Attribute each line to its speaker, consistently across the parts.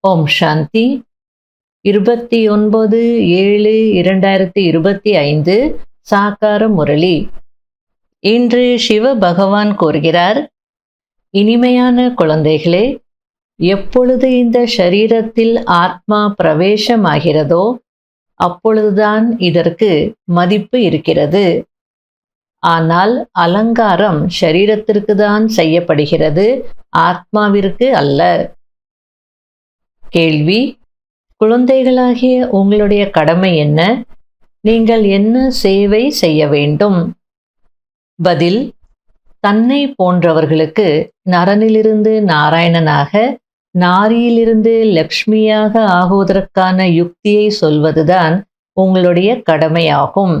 Speaker 1: ஓம் சாந்தி. 29/7/2025 சாக்கார முரளி. இன்று சிவ பகவான் கூறுகிறார், இனிமையான குழந்தைகளே, எப்பொழுது இந்த ஷரீரத்தில் ஆத்மா பிரவேசமாகிறதோ அப்பொழுதுதான் இதற்கு மதிப்பு இருக்கிறது. ஆனால் அலங்காரம் ஷரீரத்திற்கு தான் செய்யப்படுகிறது, ஆத்மாவிற்கு அல்ல. கேள்வி: குழந்தைகளாகிய உங்களுடைய கடமை என்ன? நீங்கள் என்ன சேவை செய்ய வேண்டும்? பதில்: தன்னை போன்றவர்களுக்கு நரனிலிருந்து நாராயணனாக, நாரியிலிருந்து லக்ஷ்மியாக ஆகுவதற்கான யுக்தியை சொல்வதுதான் உங்களுடைய கடமையாகும்.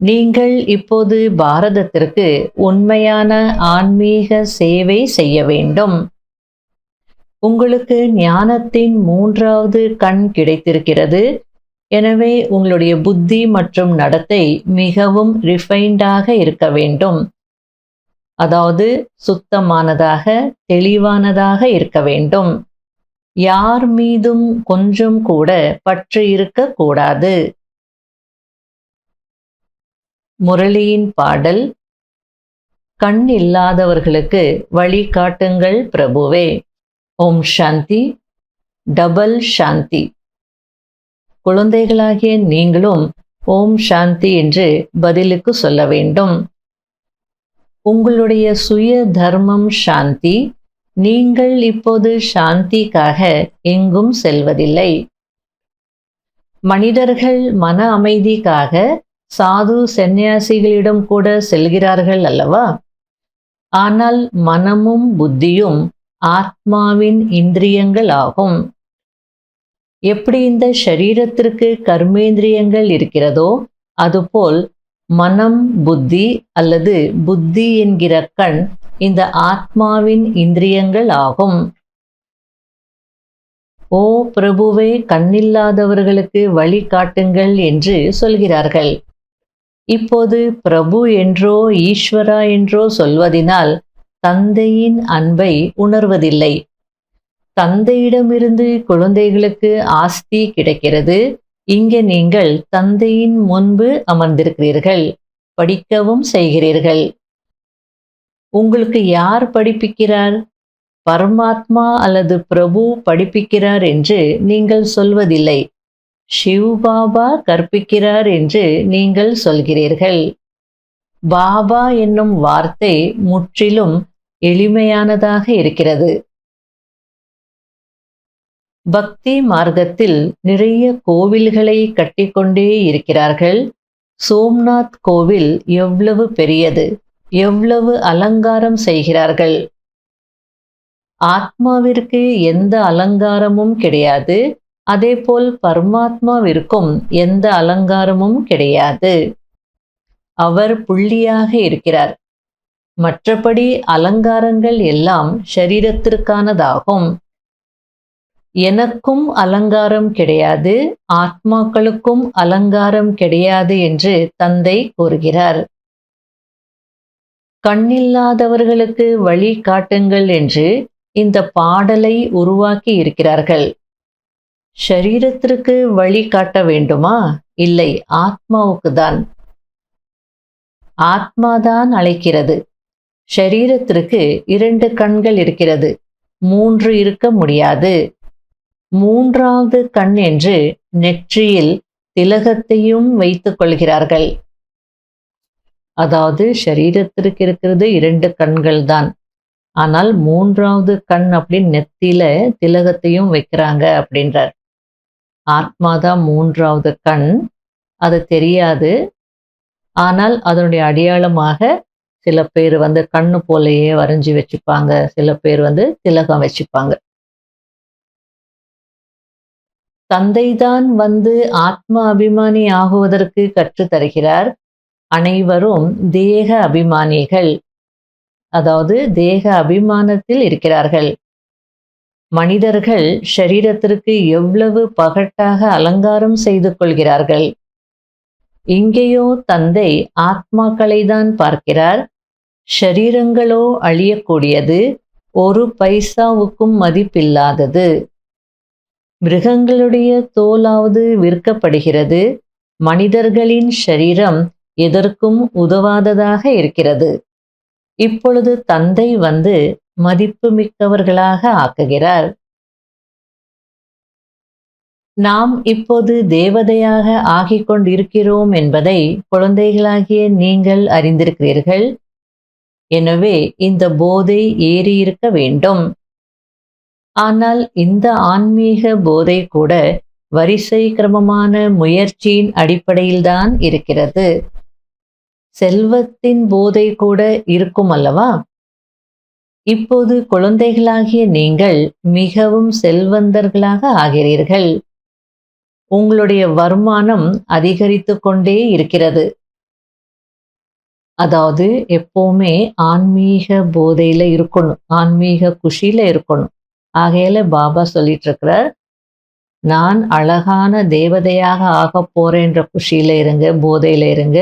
Speaker 1: நீங்கள் இப்போது பாரதத்திற்கு உண்மையான ஆன்மீக சேவை செய்ய வேண்டும். உங்களுக்கு ஞானத்தின் 3வது கண் கிடைத்திருக்கிறது. எனவே உங்களுடைய புத்தி மற்றும் நடத்தை மிகவும் ரிஃபைண்டாக இருக்க வேண்டும். அதாவது சுத்தமானதாக, தெளிவானதாக இருக்க வேண்டும். யார் மீதும் கொஞ்சம் கூட பற்று இருக்கக்கூடாது. முரளியின் பாடல்: கண் இல்லாதவர்களுக்கு வழிகாட்டுங்கள் பிரபுவே. ஓம் சாந்தி. டபுள் சாந்தி. குழந்தைகளாகிய நீங்களும் ஓம் சாந்தி என்று பதிலுக்கு சொல்ல வேண்டும். உங்களுடைய சுய தர்மம் சாந்தி. நீங்கள் இப்போது சாந்திக்காக எங்கும் செல்வதில்லை. மனிதர்கள் மன அமைதிக்காக சாது சந்நியாசிகளிடம் கூட செல்கிறார்கள் அல்லவா? ஆனால் மனமும் புத்தியும் ஆத்மாவின் இந்திரியங்கள் ஆகும். எப்படி இந்த ஷரீரத்திற்கு கர்மேந்திரியங்கள் இருக்கிறதோ அதுபோல் மனம், புத்தி அல்லது புத்தி என்கிற கண் இந்த ஆத்மாவின் இந்திரியங்கள் ஆகும். ஓ பிரபுவே, கண்ணில்லாதவர்களுக்கு வழிகாட்டுங்கள் என்று சொல்கிறார்கள். இப்போது பிரபு என்றோ ஈஸ்வரா என்றோ சொல்வதினால் தந்தையின் அன்பை உணர்வதில்லை. தந்தையிடமிருந்து குழந்தைகளுக்கு ஆஸ்தி கிடைக்கிறது. இங்கே நீங்கள் தந்தையின் முன்பு அமர்ந்திருக்கிறீர்கள், படிக்கவும் செய்கிறீர்கள். உங்களுக்கு யார் படிப்பிக்கிறார்? பரமாத்மா அல்லது பிரபு படிப்பிக்கிறார் என்று நீங்கள் சொல்வதில்லை. சிவ் பாபா கற்பிக்கிறார் என்று நீங்கள் சொல்கிறீர்கள். பாபா என்னும் வார்த்தை முற்றிலும் எளிமையானதாக இருக்கிறது. பக்தி மார்க்கத்தில் நிறைய கோவில்களை கட்டிக்கொண்டே இருக்கிறார்கள். சோம்நாத் கோவில் எவ்வளவு பெரியது! எவ்வளவு அலங்காரம் செய்கிறார்கள்! ஆத்மாவிற்கு எந்த அலங்காரமும் கிடையாது. அதேபோல் பரமாத்மாவிற்கும் எந்த அலங்காரமும் கிடையாது. அவர் புள்ளியாக இருக்கிறார். மற்றபடி அலங்காரங்கள் எல்லாம் ஷரீரத்திற்கானதாகும். எனக்கும் அலங்காரம் கிடையாது, ஆத்மாக்களுக்கும் அலங்காரம் கிடையாது என்று தந்தை கூறுகிறார். கண்ணில்லாதவர்களுக்கு வழி காட்டுங்கள் என்று இந்த பாடலை உருவாக்கி இருக்கிறார்கள். ஷரீரத்திற்கு வழி காட்ட வேண்டுமா? இல்லை, ஆத்மாவுக்கு தான். ஆத்மாதான் அழைக்கிறது. ஷரீரத்திற்கு 2 கண்கள் இருக்கிறது, 3 இருக்க முடியாது. 3வது கண் என்று நெற்றியில் திலகத்தையும் வைத்துக் கொள்கிறார்கள். அதாவது ஷரீரத்திற்கு இருக்கிறது 2 கண்கள் தான். ஆனால் 3வது கண் அப்படின்னு நெத்தியில திலகத்தையும் வைக்கிறாங்க அப்படின்றார். ஆத்மாதான் 3வது கண். அது தெரியாது. ஆனால் அதனுடைய அடையாளமாக சில பேர் கண்ணு போலையே வரைஞ்சி வச்சுப்பாங்க, சில பேர் திலகம் வச்சுப்பாங்க. தந்தைதான் ஆத்ம அபிமானி ஆகுவதற்கு கற்றுத் தருகிறார். அனைவரும் தேக அபிமானிகள், அதாவது தேக அபிமானத்தில் இருக்கிறார்கள். மனிதர்கள் ஷரீரத்திற்கு எவ்வளவு பகட்டாக அலங்காரம் செய்து கொள்கிறார்கள். இங்கேயோ தந்தை ஆத்மாக்களை தான் பார்க்கிறார். ஷரீரங்களோ அழியக்கூடியது, 1 பைசாவுக்கும் மதிப்பில்லாதது. மிருகங்களுடைய தோலாவது விற்கப்படுகிறது, மனிதர்களின் சரீரம் எதற்கும் உதவாததாக இருக்கிறது. இப்பொழுது தந்தை வந்து மதிப்புமிக்கவர்களாக ஆக்குகிறார். நாம் இப்போது தேவதையாக ஆகிக் கொண்டிருக்கிறோம் என்பதை குழந்தைகளாகிய நீங்கள் அறிந்திருக்கிறீர்கள். எனவே இந்த போதை ஏறியிருக்க வேண்டும். ஆனால் இந்த ஆன்மீக போதை கூட வரிசை கிரமமான முயற்சியின் அடிப்படையில்தான் இருக்கிறது. செல்வத்தின் போதை கூட இருக்கும் அல்லவா? இப்போது குழந்தைகளாகிய நீங்கள் மிகவும் செல்வந்தர்களாக ஆகிறீர்கள். உங்களுடைய வருமானம் அதிகரித்து கொண்டே இருக்கிறது. அதாவது எப்பவுமே ஆன்மீக போதையில இருக்கணும், ஆன்மீக குஷியில இருக்கணும். ஆகையில பாபா சொல்லிட்டு இருக்கிறார், நான் அழகான தேவதையாக ஆக போறேன்ற குஷியில இருங்க, போதையில இருங்க.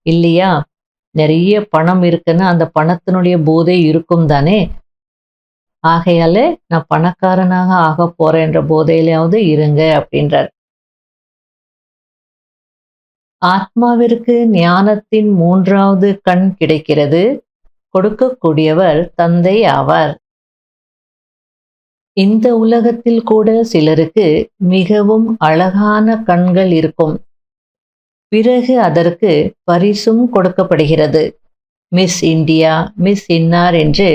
Speaker 1: இல்லையா, நிறைய பணம் இருக்குன்னு அந்த பணத்தினுடைய போதை இருக்கும் தானே. ஆகையால நான் பணக்காரனாக ஆக போறேன்ற போதையிலாவது இருங்க அப்படின்றார். ஆத்மாவிற்கு ஞானத்தின் மூன்றாவது கண் கிடைக்கிறது. கொடுக்கக்கூடியவர் தந்தை ஆவார். இந்த உலகத்தில் கூட சிலருக்கு மிகவும் அழகான கண்கள் இருக்கும். பிறகு அதற்கு பரிசும் கொடுக்கப்படுகிறது. மிஸ் இந்தியா, மிஸ் இன்னார் என்று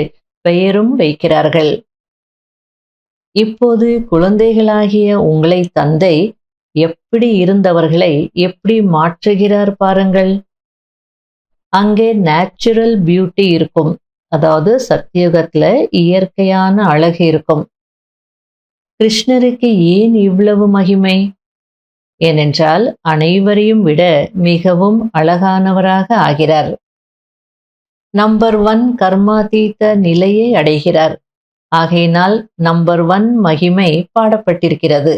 Speaker 1: பெயரும் வைக்கிறார்கள். இப்போது குழந்தைகளாகிய உங்களை தந்தை எப்படி இருந்தவர்களை எப்படி மாற்றுகிறார் பாருங்கள். அங்கே நேச்சுரல் பியூட்டி இருக்கும். அதாவது சத்தியுகத்துல இயற்கையான அழகு இருக்கும். கிருஷ்ணருக்கு ஏன் இவ்வளவு மகிமை? ஏனென்றால் அனைவரையும் விட மிகவும் அழகானவராக ஆகிறார். நம்பர் 1 கர்மாதீத நிலையை அடைகிறார். ஆகையினால் நம்பர் 1 மகிமை பாடப்பட்டிருக்கிறது.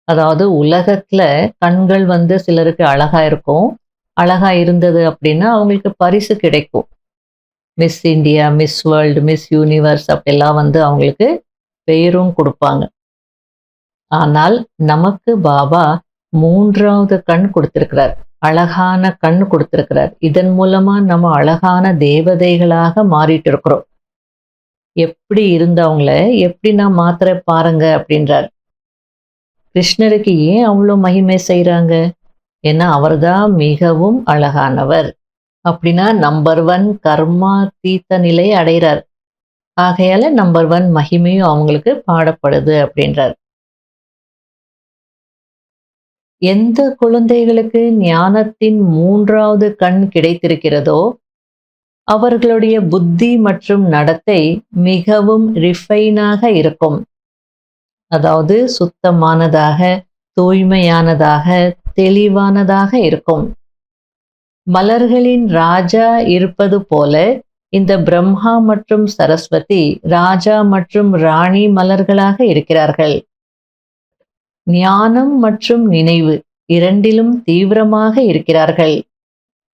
Speaker 1: அதாவது உலகத்துல கண்கள் வந்து சிலருக்கு அழகா இருக்கும். அழகா இருந்தது அப்படின்னா அவங்களுக்கு பரிசு கிடைக்கும். Miss India, miss world, miss universe அப்படிலாம் வந்து அவங்களுக்கு பெயரும் கொடுப்பாங்க. ஆனால் நமக்கு பாபா மூன்றாவது கண் கொடுத்திருக்கிறார். அழகான கண் கொடுத்திருக்கிறார். இதன் மூலமா நம்ம அழகான தேவதைகளாக மாறிட்டு இருக்கிறோம். எப்படி இருந்தவங்கள எப்படி நான் மாத்திர பாருங்க அப்படின்றார். கிருஷ்ணருக்கு ஏன் அவ்வளோ மகிமை செய்யறாங்க? ஏன்னா அவர்தான் மிகவும் அழகானவர். அப்படின்னா நம்பர் 1 கர்மா தீத்த நிலையை அடைகிறார். ஆகையால நம்பர் 1 மகிமையும் அவங்களுக்கு பாடப்படுது அப்படின்றார். எந்த குழந்தைகளுக்கு ஞானத்தின் மூன்றாவது கண் கிடைத்திருக்கிறதோ அவர்களுடைய புத்தி மற்றும் நடத்தை மிகவும் ரிஃபைனாக இருக்கும். அதாவது சுத்தமானதாக, தூய்மையானதாக, தெளிவானதாக இருக்கும். மலர்களின் ராஜா இருப்பது போல இந்த பிரம்மா மற்றும் சரஸ்வதி ராஜா மற்றும் ராணி மலர்களாக இருக்கிறார்கள். ஞானம் மற்றும் நினைவு இரண்டிலும் தீவிரமாக இருக்கிறார்கள்.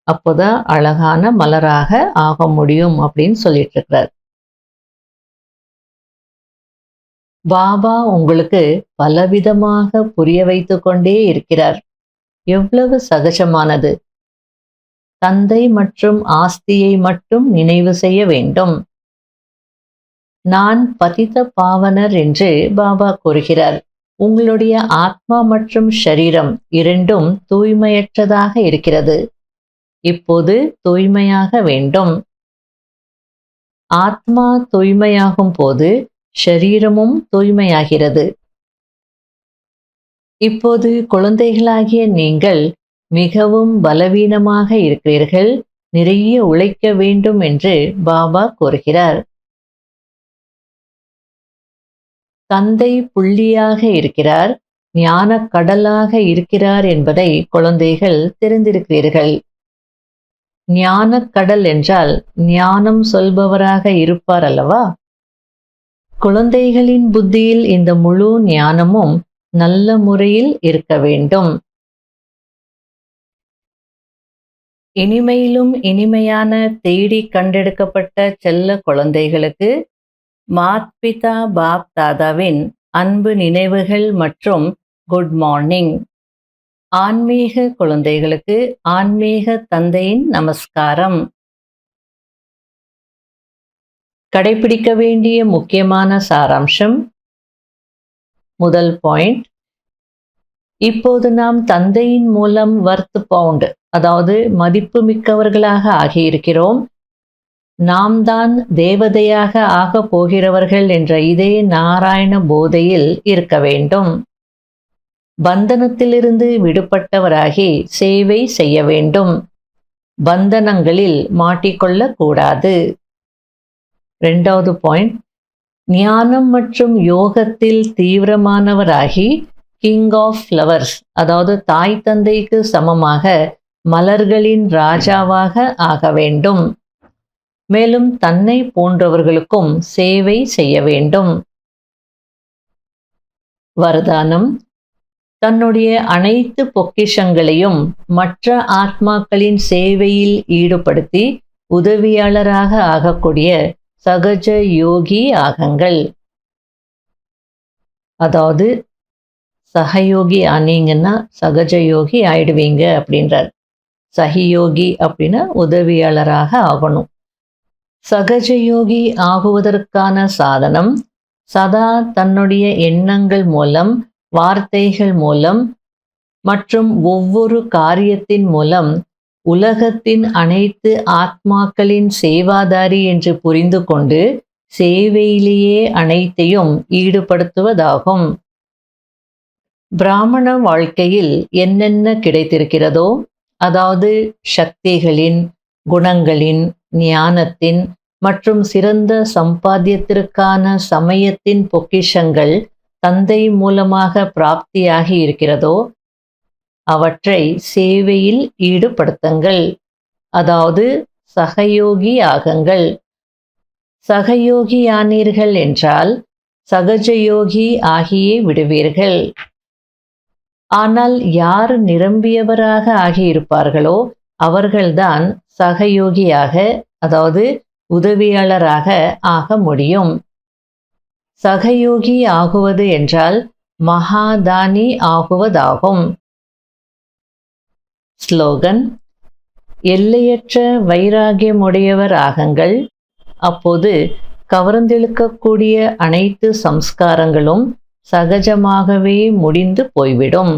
Speaker 1: அப்போதான் அழகான மலராக ஆக முடியும் அப்படின்னு சொல்லிட்டு இருக்கிறார். பாபா உங்களுக்கு பலவிதமாக புரிய வைத்து கொண்டே இருக்கிறார். எவ்வளவு சகஜமானது. தந்தை மற்றும் ஆஸ்தியை மட்டும் நினைவு செய்ய வேண்டும். நான் பதித பாவனர் என்று பாபா கூறுகிறார். உங்களுடைய ஆத்மா மற்றும் ஷரீரம் இரண்டும் தூய்மையற்றதாக இருக்கிறது. இப்போது தூய்மையாக வேண்டும். ஆத்மா தூய்மையாகும் போது ஷரீரமும் தூய்மையாகிறது. இப்போது குழந்தைகளாகிய நீங்கள் மிகவும் பலவீனமாக இருக்கிறீர்கள். நிறைய உழைக்க வேண்டும் என்று பாபா கூறுகிறார். தந்தை புள்ளியாக இருக்கிறார், ஞான கடலாக இருக்கிறார் என்பதை குழந்தைகள் தெரிந்திருக்கிறீர்கள். ஞான கடல் என்றால் ஞானம் சொல்பவராக இருப்பார் அல்லவா? குழந்தைகளின் புத்தியில் இந்த முழு ஞானமும் நல்ல முறையில் இருக்க வேண்டும். இனிமையிலும் இனிமையான தேடி கண்டெடுக்கப்பட்ட செல்ல குழந்தைகளுக்கு மாத்பிதா பாப் தாதாவின் அன்பு நினைவுகள் மற்றும் குட் மார்னிங். ஆன்மீக குழந்தைகளுக்கு ஆன்மீக தந்தையின் நமஸ்காரம். கடைபிடிக்க வேண்டிய முக்கியமான சாராம்சம். முதல் பாயிண்ட், இப்போது நாம் தந்தையின் மூலம் வர்த் பவுண்ட், அதாவது மதிப்பு மிக்கவர்களாக ஆகியிருக்கிறோம். நாம் தான் தேவதையாக ஆகப் போகிறவர்கள் என்ற இதே நாராயண போதையில் இருக்க வேண்டும். பந்தனத்திலிருந்து விடுபட்டவராகி சேவை செய்ய வேண்டும். பந்தனங்களில் மாட்டிக்கொள்ளக் கூடாது. இரண்டாவது பாயிண்ட், ஞானம் மற்றும் யோகத்தில் தீவிரமானவராகி கிங் ஆஃப் ஃப்ளவர்ஸ், அதாவது தாய் தந்தைக்கு சமமாக மலர்களின் ராஜாவாக ஆக வேண்டும். மேலும் தன்னை போன்றவர்களுக்கும் சேவை செய்ய வேண்டும். வரதானம், தன்னுடைய அனைத்து பொக்கிஷங்களையும் மற்ற ஆத்மாக்களின் சேவையில் ஈடுபடுத்தி உதவியாளராக ஆகக்கூடிய சகஜ யோகி ஆகுங்கள். அதாவது சகயோகி ஆனீங்கன்னா சகஜ யோகி ஆயிடுவீங்க அப்படின்றார். சகியோகி அப்படின்னா உதவியாளராக ஆகணும். சகஜ யோகி ஆகுவதற்கான சாதனம், சதா தன்னுடைய எண்ணங்கள் மூலம், வார்த்தைகள் மூலம் மற்றும் ஒவ்வொரு காரியத்தின் மூலம் உலகத்தின் அனைத்து ஆத்மாக்களின் சேவாதாரி என்று புரிந்து கொண்டு சேவையிலேயே அனைத்தையும் ஈடுபடுத்துவதாகும். பிராமண வாழ்க்கையில் என்னென்ன கிடைத்திருக்கிறதோ, அதாவது சக்திகளின், குணங்களின், ஞானத்தின் மற்றும் சிறந்த சம்பாத்தியத்திற்கான சமயத்தின் பொக்கிஷங்கள் தந்தை மூலமாக பிராப்தியாகி இருக்கிறதோ அவற்றை சேவையில் ஈடுபடுத்துங்கள். அதாவது சகயோகி ஆகுங்கள். சகயோகியானீர்கள் என்றால் சகஜயோகி ஆகியே விடுவீர்கள். ஆனால் யார் நிரம்பியவராக ஆகியிருப்பார்களோ அவர்கள்தான் சகயோகியாக, அதாவது உதவியாளராக ஆக முடியும். சகயோகி ஆகுவது என்றால் மகாதானி ஆகுவதாகும். ஸ்லோகன், எல்லையற்ற வைராகியமுடையவர் ஆகுங்கள். அப்போது கவர்ந்தெழுக்கக்கூடிய அனைத்து சம்ஸ்காரங்களும் சகஜமாகவே முடிந்து போய்விடும்.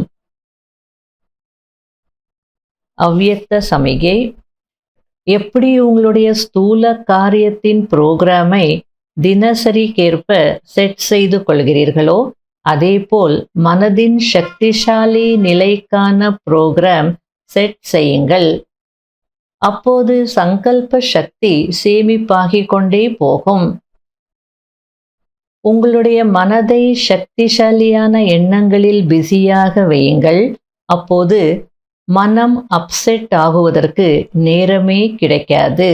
Speaker 1: அவ்யக்த சமிகை, எப்படி உங்களுடைய ஸ்தூல காரியத்தின் புரோகிராமை தினசரிக்கேற்ப செட் செய்து கொள்கிறீர்களோ அதேபோல் மனதின் சக்திசாலி நிலைக்கான புரோகிராம் செட் செய்யுங்கள். அப்போது சங்கல்ப சக்தி சேமிப்பாகிக் கொண்டே போகும். உங்களுடைய மனதை சக்திசாலியான எண்ணங்களில் பிஸியாக வையுங்கள். அப்போது மனம் அப்செட் ஆகுவதற்கு நேரமே கிடைக்காது.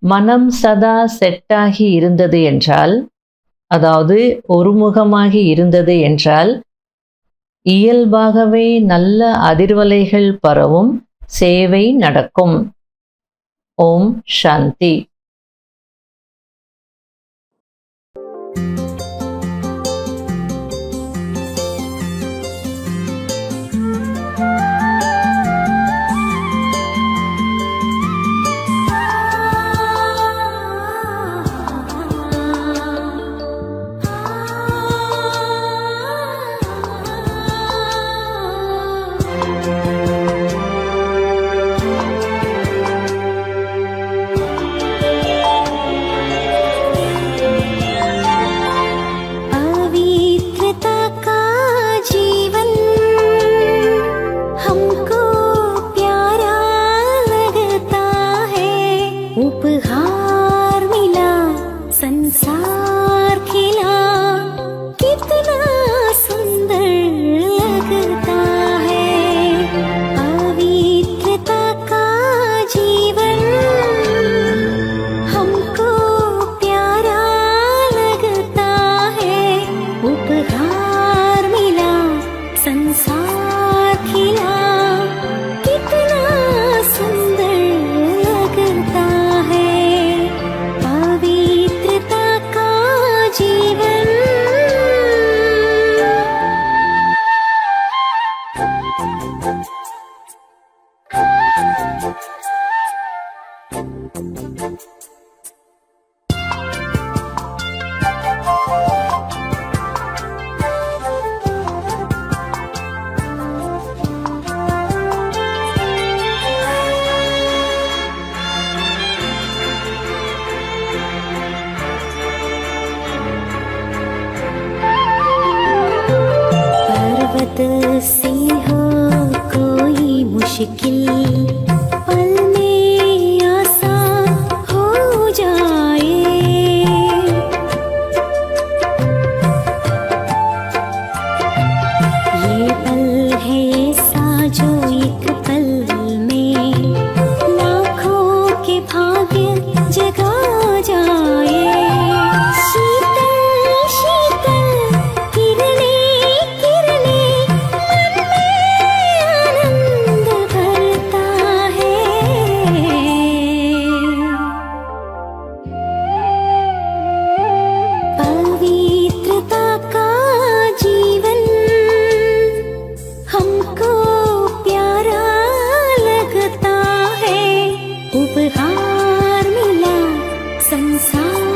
Speaker 1: மனம் சதா செட்டாகி இருந்தது என்றால், அதாவது ஒருமுகமாகி இருந்தது என்றால், இயல்பாகவே நல்ல அதிர்வலைகள் பரவும், சேவை நடக்கும். ஓம் சாந்தி.
Speaker 2: पवित्रता का से हो कोई मुश्किल पल में आसान हो जाए। ये पल है ऐसा जो एक पल में लाखों के भाग्य जगा जाए। शीतल शीतल किरणें किरणें मन में आनंद भरता है। पवित्रता का जीवन हमको प्यारा लगता है। उपहार मिला संसार